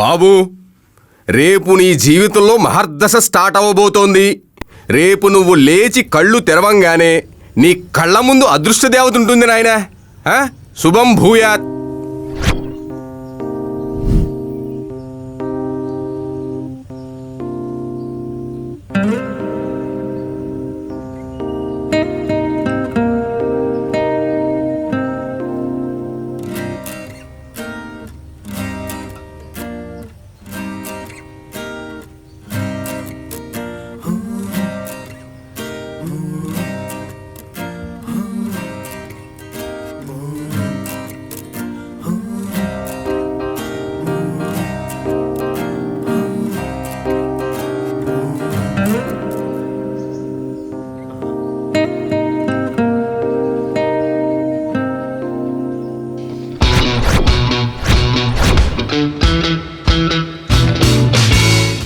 బాబు, రేపు నీ జీవితంలో మహర్దశ స్టార్ట్ అవ్వబోతోంది. రేపు నువ్వు లేచి కళ్ళు తెరవంగానే నీ కళ్ళ ముందు అదృష్ట దేవత ఉంటుంది నాయనా. శుభం భూయాత్.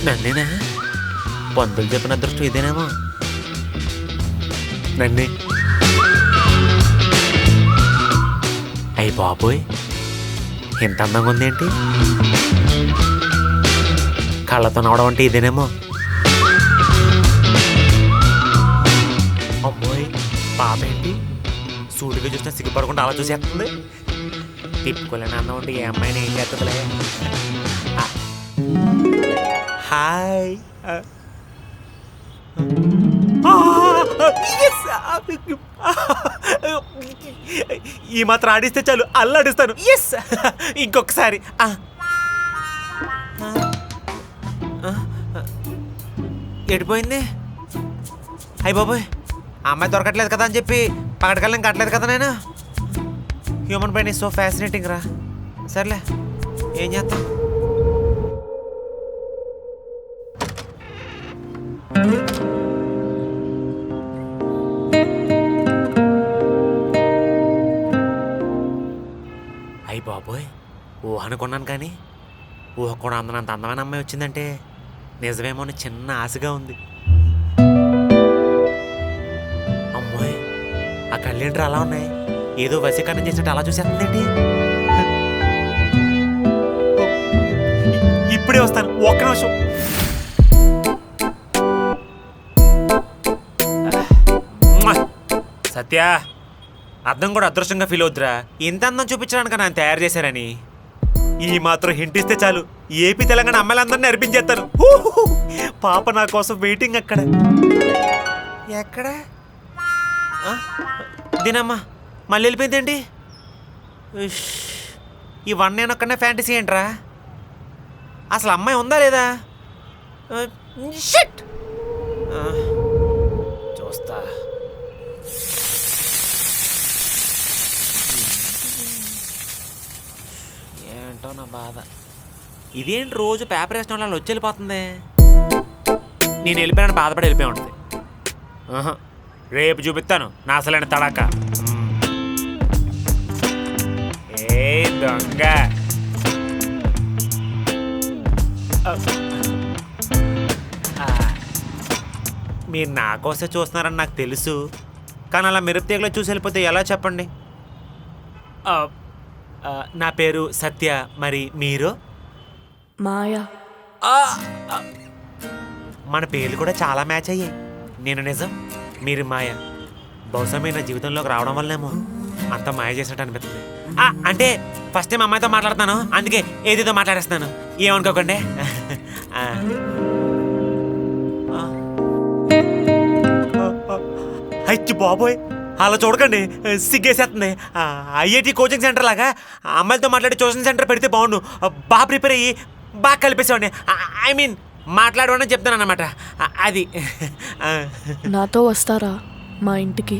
నన్నేనా? పంతులు చెప్పిన అదృష్టం ఇదేనేమో. నన్నే. అయ్యి బాబోయ్, ఎంత అందంగా ఉందేంటి? కళ్ళతో నవ్వడం అంటే ఇదేనేమో. అమ్మోయ్, పాప ఏంటి సూటిగా చూసినా సిగ్గుపడకుండా అలా చూసేస్తుంది. తిప్పుకోలేని అన్నం ఉంటే ఏ అమ్మాయిని ఏం చేస్తుందిలే. హాయ్. ఈ మాత్రం ఆడిస్తే చాలు, అల్లాడిస్తాను. ఎస్, ఇంకొకసారి. ఎడిపోయింది? అయ్యి బాబోయ్, అమ్మాయి దొరకట్లేదు కదా అని చెప్పి పగడకల్ని కట్టలేదు కదా నేను. Human brain is so fascinating రా. సర్లే, ఏం చేస్తాం. అయ్యి బాబోయ్, ఊహ అనుకున్నాను కానీ ఊహ కూడా అందనంత అందమైన అమ్మాయి వచ్చిందంటే నిజమేమో అని చిన్న ఆశగా ఉంది. అమ్మాయి, ఆ కళ్ళేంటి అలా ఉన్నాయి? ఏదో వశీకరణం చేసినట్టు అలా చూసేస్తుందండి. ఇప్పుడే వస్తాను, ఒక్క నిమిషం. సత్య, అర్థం కూడా అదృష్టంగా ఫీల్ అవుద్దురా. ఇంత అందం చూపించడానికి నన్ను తయారు చేశారని. ఈ మాత్రం హింట్ ఇస్తే చాలు, ఏపీ తెలంగాణ అమ్మాయిలందరినీ అర్పించేస్తాను. పాప నా కోసం వెయిటింగ్ అక్కడ. ఎక్కడ? దీనమ్మా మళ్ళీ వెళ్ళిపోయిందేంటి? ఈ వన్ నేను ఒక్కనే ఫ్యాంటసీ ఏంట్రా? అసలు అమ్మాయి ఉందా లేదా? షిట్, చూస్తా. ఏంటో నా బాధ. ఇదేంటి రోజు పేపర్ వేసిన వాళ్ళు వచ్చి వెళ్ళిపోతుంది? నేను వెళ్ళిపోయాను బాధపడి వెళ్ళిపోయి ఉంటుంది. రేపు చూపిస్తాను నా అసలైన తడాక. ఏ దొంగ, మీరు నా కోసం చూస్తున్నారని నాకు తెలుసు, కానీ అలా మిరప తీగలో చూసి వెళ్ళిపోతే ఎలా చెప్పండి? నా పేరు సత్య, మరి మీరు? మాయా. మన పేర్లు కూడా చాలా మ్యాచ్ అయ్యాయి. నేను నిజం, మీరు మాయ. బహుశా మీరు నా జీవితంలోకి రావడం వల్లేమో అంత మాయ చేసినట్టు అనిపిస్తుంది. అంటే ఫస్ట్ టైం అమ్మాయితో మాట్లాడుతున్నాను, అందుకే ఏదేదో మాట్లాడేస్తున్నాను, ఏమనుకోకండి. అయ్యి బాబోయ్, అలా చూడకండి, సిగ్గేసేస్తుంది. ఐఐటి కోచింగ్ సెంటర్ లాగా అమ్మాయిలతో మాట్లాడి ట్యూషన్ సెంటర్ పెడితే బాగుండు. బాగా ప్రిపేర్ అయ్యి బాగా కలిపేసేవాడిని. ఐ మీన్ మాట్లాడమని చెప్తాను అన్నమాట. అది నాతో వస్తారా మా ఇంటికి?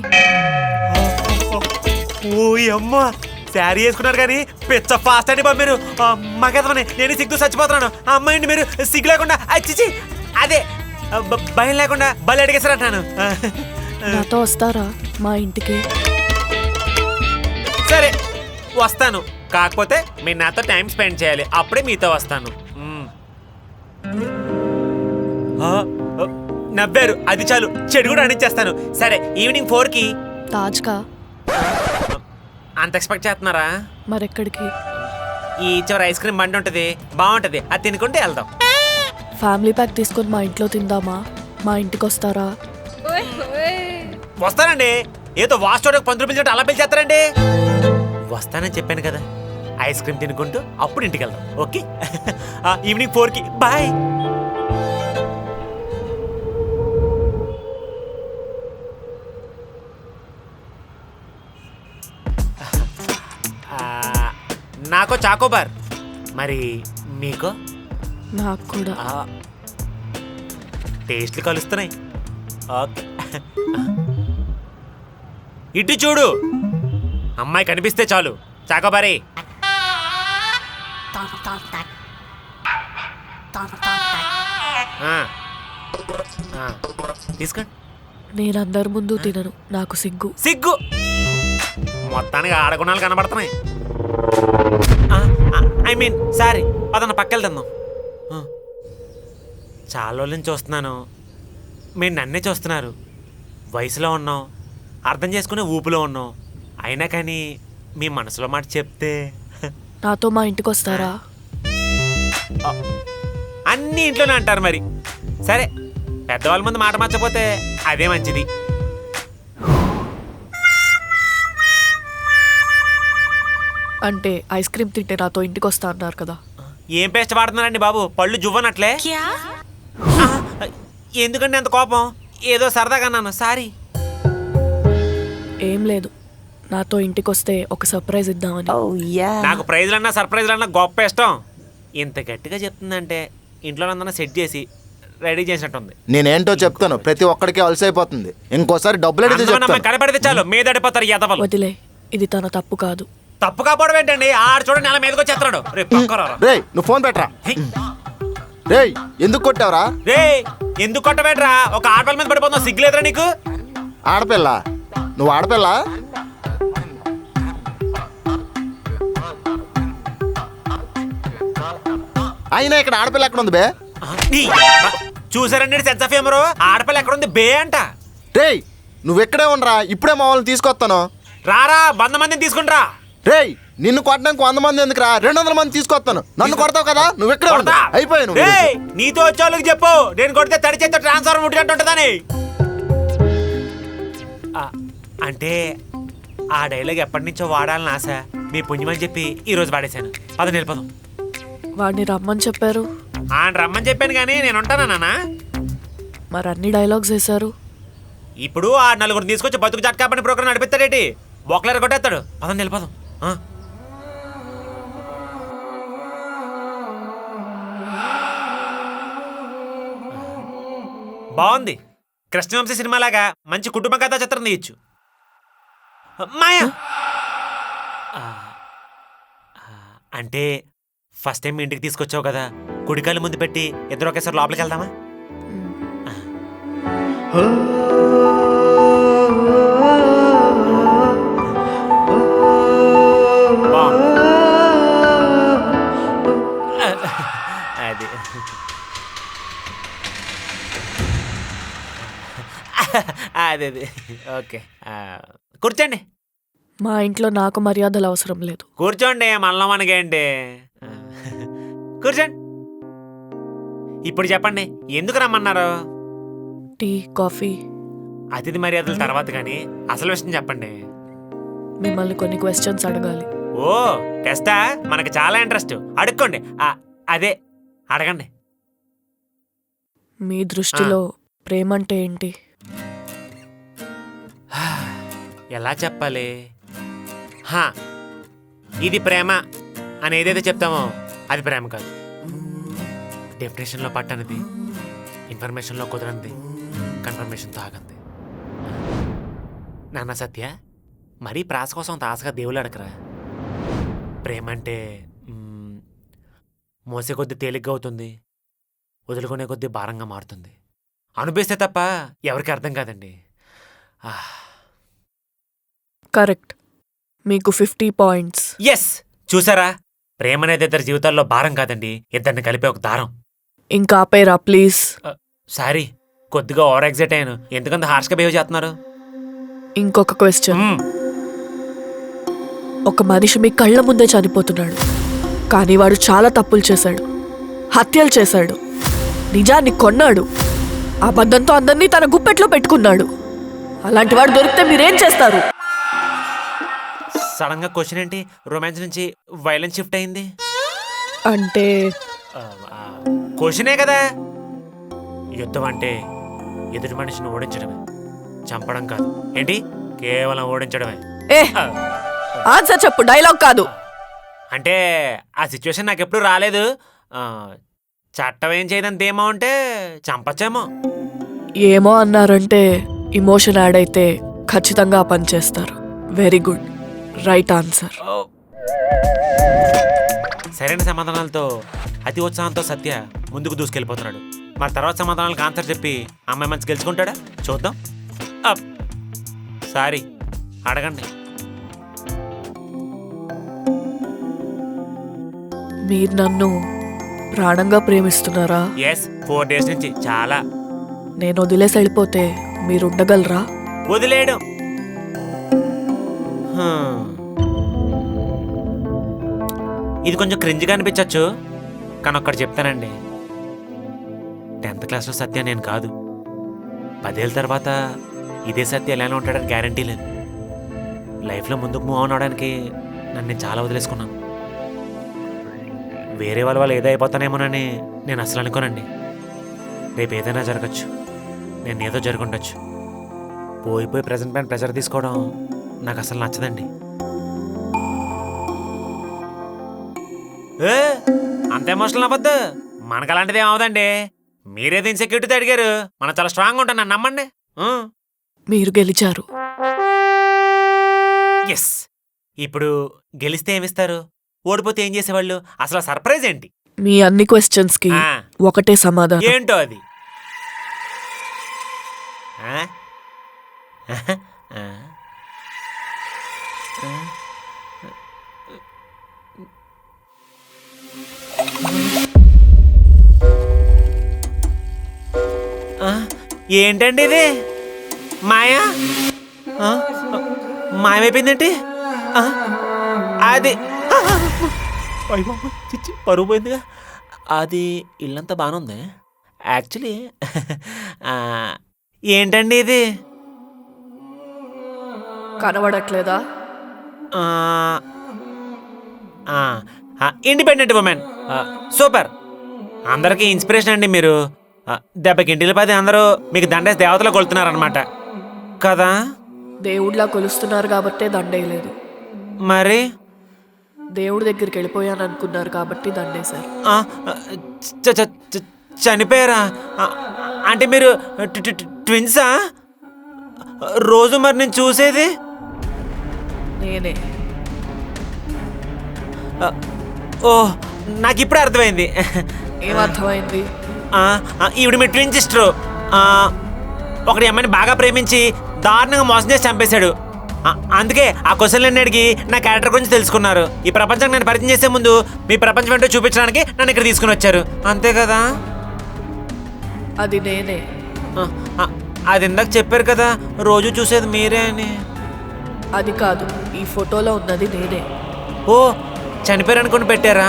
ఓ అమ్మ, శారీ వేసుకున్నారు కానీ పిచ్చ ఫాస్ట్ అండి బాబు మీరు. మాకేదమని నేను సిగ్గు చచ్చిపోతున్నాను. అమ్మాయిని మీరు సిగ్గు లేకుండా అచ్చిచి అదే భయం లేకుండా బలి అడిగేసారంటాను. నాతో వస్తారా మా ఇంటికి? సరే వస్తాను, కాకపోతే మీరు నాతో టైం స్పెండ్ చేయాలి, అప్పుడే మీతో వస్తాను. నవ్వారు, అది చాలు, చెడు కూడా అనిచ్చేస్తాను. సరే, ఈవినింగ్ 4కి తాజ్కా. అంత ఎక్స్పెక్ట్ చేస్తున్నారా? మరెక్కడికి? ఈ చివరి ఐస్ క్రీమ్ బండి ఉంటుంది, బాగుంటది, అది తినుకుంటే వెళ్దాం. ఫ్యామిలీ ప్యాక్ తీసుకొని మా ఇంట్లో తిందామా? మా ఇంటికి వస్తారా? వస్తానండి. ఏదో వాస్టోడకు 10 రూపాయలు చెట్టు అలా పిలిచేస్తారండి. వస్తానని చెప్పాను కదా, ఐస్ క్రీమ్ తినుకుంటూ అప్పుడు ఇంటికి వెళ్దాం. ఓకే. ఈవినింగ్ 4కి బాయ్. నాకో చాకోబార్, మరి మీకో? నాకు కూడా. టేస్ట్లు కలుస్తున్నాయి. ఓకే. ఇటు చూడు, అమ్మాయి కనిపిస్తే చాలు చాకోబారి. తీసుకోండి. నేను అందరి ముందు తినను, నాకు సిగ్గు. సిగ్గు మొత్తానికి ఆడగుణాలు కనబడుతున్నాయి. ఐ మీన్ సారీ, పదన్న పక్కెళ్తున్నాం. చాలా రోజుల నుంచి చూస్తున్నాను, మీరు నన్నే చూస్తున్నారు. వయసులో ఉన్నాం, అర్థం చేసుకునే ఊపులో ఉన్నాం. అయినా కానీ మీ మనసులో మాట చెప్తే నాతో మా ఇంటికి వస్తారా? అన్నీ ఇంట్లోనే అంటారు మరి. సరే, పెద్దవాళ్ళ ముందు మాట మర్చిపోతే అదే మంచిది. అంటే ఐస్ క్రీమ్ తింటే నాతో ఇంటికి వస్తా అన్నారు కదా. ఏం పేస్ట్ వాడుతున్నారండి బాబు, పళ్ళు జువ్వనట్లే. ఎందుకండి అంత కోపం? ఏదో సరదాగా అన్నాను, సారీ. ఏం లేదు, నాతో ఇంటికి వస్తే ఒక సర్ప్రైజ్ ఇద్దామని. నాకు ప్రైజ్లన్నా సర్ప్రైజ్లన్నా గొప్ప ఇష్టం. ఇంత గట్టిగా చెప్తుందంటే ఇంట్లో అందరూ సెట్ చేసి రెడీ చేసినట్టుంది. నేనేంటో చెప్తాను, ప్రతి ఒక్కడికి అలసైపోతుంది. ఇంకోసారి డబ్బులు అడిగితే చెప్తాను. కనపడితే చాలు మీద అడిపోతారు ఎదవలు. వదిలే, ఇది తన తప్పు కాదు. తప్పు కాపోవడం ఏంటండి? ఆడు చూడండి నెల మీదకి వచ్చేస్తాడు. రేయ్ నువ్వు ఫోన్ పెట్టరా. రేయ్ ఎందుకు కొట్టావురా? రే ఎందుకు కొట్టబెట్రా? ఒక ఆడపిల్ల మీద పడిపోతున్నావు, సిగ్గులేదురా నీకు? ఆడపిల్ల? నువ్వు ఆడపిల్ల? అయినా ఇక్కడ ఆడపిల్ల ఎక్కడ ఉంది బే? చూసారండి సెన్స్ ఆఫ్ హ్యూమర్. ఆడపిల్ల ఎక్కడ ఉంది బే అంట. రేయ్ నువ్వు ఎక్కడే ఉండరా, ఇప్పుడే మా వాళ్ళని తీసుకొస్తాను. రారా, 100 మందిని తీసుకుంటరా. రేయ్ నిన్ను కొట్టడానికి 100 మంది ఎందుకురా, 200 మంది తీసుకొస్తాను. నన్ను కొడతావు కదా, నువ్వు ఎక్కడే ఉంటా. అయిపోయాను. నీతో వచ్చే వాళ్ళకి చెప్పు, నేను కొడితే తడి చేత ట్రాన్స్ఫర్ ముట్టినట్టు ఉంటుందని. అంటే ఆ డైలాగ్ ఎప్పటి నుంచో వాడాలని ఆశ, మీ పుణ్యమని చెప్పి ఈరోజు వాడేశాను. పదని వెళ్ళిపోదాం. వాడిని రమ్మని చెప్పారు. ఆయన రమ్మని చెప్పాను కానీ నేను ఉంటానా నాన్న? మరి అన్ని డైలాగ్స్ వేశారు. ఇప్పుడు ఆ 4 తీసుకొచ్చి బతుకు జట్కా పని ప్రోగ్రామ్ నడిపిస్తాడేటి, బొక్కలెర కొట్టేస్తాడు. పదని వెళ్ళిపోదాం. బాగుంది, కృష్ణవంశీ సినిమాలాగా మంచి కుటుంబ కథా చిత్రం తీయచ్చు. మాయా అంటే ఫస్ట్ టైం ఇంటికి తీసుకొచ్చావు కదా, కుడికాయలు ముందు పెట్టి ఇద్దరు ఒకేసారి లోపలికి వెళ్దామా? అది అదే ఓకే, కూర్చోండి. మా ఇంట్లో నాకు మర్యాదలు అవసరం లేదు. కూర్చోండి, మళ్ళీ మనకేంటి. కూర్చోండి. ఇప్పుడు చెప్పండి, ఎందుకు రమ్మన్నారు? Tea, coffee. అతిథి మర్యాదల తర్వాత కానీ అసలు విషయం చెప్పండి. మిమ్మల్ని కొన్ని క్వశ్చన్స్ అడగాలి. ఓ టెస్టా? మనకి చాలా ఇంట్రెస్ట్, అడుక్కోండి. అదే అడగండి. మీ దృష్టిలో ప్రేమ అంటే ఏంటి? ఎలా చెప్పాలి? ఇది ప్రేమ అని ఏదైతే చెప్తామో అది ప్రేమ కాదు. డెఫినేషన్లో పట్టనిది, ఇన్ఫర్మేషన్లో కుదరనిది, కన్ఫర్మేషన్తో ఆగంది. నాన్న సత్య, మరీ ప్రాస కోసం తాసగా దేవుళ్ళు అడగరా. ప్రేమ అంటే మోసే కొద్దీ తేలిగ్గా అవుతుంది, వదులుకునే కొద్దీ భారంగా మారుతుంది. అనుభవిస్తే తప్ప ఎవరికి అర్థం కాదండి. కరెక్ట్. మీకు 50 పాయింట్స్. ఎస్, చూసారా? ప్రేమ అనేది ఇద్దరి జీవితాల్లో భారం కాదండి, ఇద్దరిని కలిపే ఒక దారం. ఇంకా ఆపేరా ప్లీజ్. సారీ, కొద్దిగా ఓవర్ ఎగ్జైట్ అయ్యాను. ఎందుకంత హార్ష్గా బిహేవ్ చేస్తున్నారు? ఇంకొక క్వశ్చన్. ఒక మనిషి మీ కళ్ళ ముందే చనిపోతున్నాడు, కానీ వాడు చాలా తప్పులు చేశాడు, హత్యలు చేశాడు, నిజాన్ని కొన్నాడు, అబద్ధంతో అందరినీ తన గుప్పెట్లో పెట్టుకున్నాడు. అలాంటి వాడు దొరికితే మీరేం చేస్తారు? సడన్ గా క్వశ్చన్ ఏంటి? రొమాన్స్ నుంచి వైలెన్స్ షిఫ్ట్ అయింది. అంటే క్వశ్చనే కదా. యుద్ధం అంటే ఎదుటి మనిషిని ఓడించడమే, చంపడం కాదు. ఏంటి? కేవలం ఓడించడమే. ఏ ఆన్సర్ చెప్పు, డైలాగ్ కాదు. అంటే ఆ సిచ్యువేషన్ నాకు ఎప్పుడు రాలేదు. చట్టం ఏం చేయదంత ఏమో అంటే చంపచ్చేమో. ఏమో అన్నారంటే ఇమోషన్ యాడ్ అయితే ఖచ్చితంగా ఆ పని చేస్తారు. Very good, right answer. సరైన సమాధానాలతో అతి ఉత్సాహంతో సత్య ముందుకు దూసుకెళ్ళిపోతున్నాడు. మరి తర్వాత సమాధానాలకు ఆన్సర్ చెప్పి అమ్మాయి మంచి గెలుచుకుంటాడా? చూద్దాం. సారీ, అడగండి. మీరు నన్ను ప్రాణంగా ప్రేమిస్తున్నారా? ఎస్, 4 days నుంచి చాలా. నేను వదిలేసి వెళ్ళిపోతే మీరు ఉండగలరా? వదిలేయడం ఇది కొంచెం క్రింజ్గా అనిపించచ్చు, కానీ ఒక్కటి చెప్తానండి. 10th క్లాస్లో సత్య నేను కాదు. 10 ఏళ్ళ తర్వాత ఇదే సత్య ఎలానే ఉంటాడని గ్యారంటీ లేదు. లైఫ్లో ముందుకు మూవ్ ఆన్ అవడానికి నన్ను నేను చాలా వదిలేసుకున్నాను. వేరే వాళ్ళ ఏదో అయిపోతానేమోనని నేను అసలు అనుకోనండి. రేపు ఏదైనా జరగచ్చు, నేను ఏదో జరుగుండొచ్చు. పోయిపోయి ప్రెజెంట్ పైన ప్రెజర్ తీసుకోవడం నాకు అసలు నచ్చదండి. అంత ఎమోషనల్ అవ్వద్దు, మనకు అలాంటిది ఏమవుదండి. మీరేది ఇన్సెక్యూరిటీతో అడిగారు, మనం చాలా స్ట్రాంగ్ ఉంటాం, నన్ను నమ్మండి. మీరు గెలిచారు. ఎస్. ఇప్పుడు గెలిస్తే ఏమిస్తారు, ఓడిపోతే ఏం చేసేవాళ్ళు? అసలు సర్ప్రైజ్ ఏంటి? మీ అన్ని క్వశ్చన్స్ కి ఒకటే సమాధానం. ఏంటో అది? ఏంటండి ఇది? మాయా మాయమైపోయిందేంటి? అది చిచ్చి పరుగు పోయిందిగా. అది ఇల్లంతా బాగానే ఉంది యాక్చువల్లీ. ఏంటండి ఇది? కనబడట్లేదా? Independent women, super. అందరికీ ఇన్స్పిరేషన్ అండి మీరు. దెబ్బకి ఇంటిలో 10 అందరూ మీకు దండేసి దేవతలో కొలుతున్నారనమాట కదా? దేవుడిలా కొలుస్తున్నారు కాబట్టే దండేయలేదు. మరి దేవుడి దగ్గరికి వెళ్ళిపోయాను అనుకున్నారు కాబట్టి దండేశారు. చనిపోయారా? అంటే మీరు ట్విన్సా? రోజు మరి నేను చూసేది నేనే. ఓ, నాకు ఇప్పుడే అర్థమైంది. ఏమర్థమైంది? ఈవిడ మీ ట్విన్ సిస్టరు. ఒకటి అమ్మాయిని బాగా ప్రేమించి దారుణంగా మోసం చేసి చంపేశాడు. అందుకే ఆ క్వశ్చన్లన్నీ అడిగి నా క్యారెక్టర్ గురించి తెలుసుకున్నారు. ఈ ప్రపంచానికి నేను పరిచయం చేసే ముందు మీ ప్రపంచం ఏంటో చూపించడానికి నన్ను ఇక్కడ తీసుకుని వచ్చారు, అంతే కదా? అది నేనే. అది ఇందాక చెప్పారు కదా, రోజు చూసేది మీరే అని. అది కాదు, ఈ ఫోటోలో ఉన్నది నేనే. ఓ, చనిపోయారు అనుకుని పెట్టారా?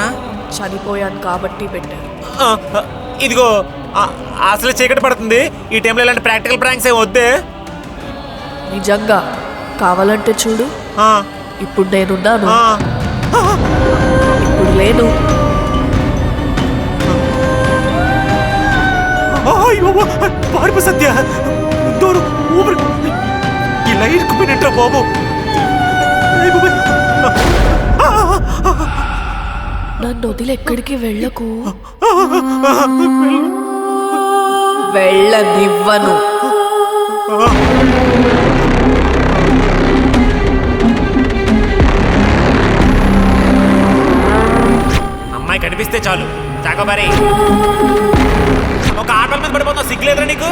చనిపోయాను కాబట్టి పెట్టారు. ఇదిగో, అసలు చీకటి పడుతుంది, ఈ టైంలో ఇలాంటి ప్రాక్టికల్ ప్రాంక్స్ ఏం వద్దే. నిజంగా కావాలంటే చూడు, ఇప్పుడు నేనున్నాను, ఇప్పుడు లేను. పారిపో సత్య, దూరం ఊపిరి ఇలా ఇరుక్కుపోయినట్రా బాబు. నన్ను వదిలి ఎక్కడికి వెళ్ళకు. వెళ్ళనివ్వను. అమ్మాయి కనిపిస్తే చాలు చాకోబారి ఒక ఆటల మీద పడిపోతావు, సిగ్గులేదురా నీకు?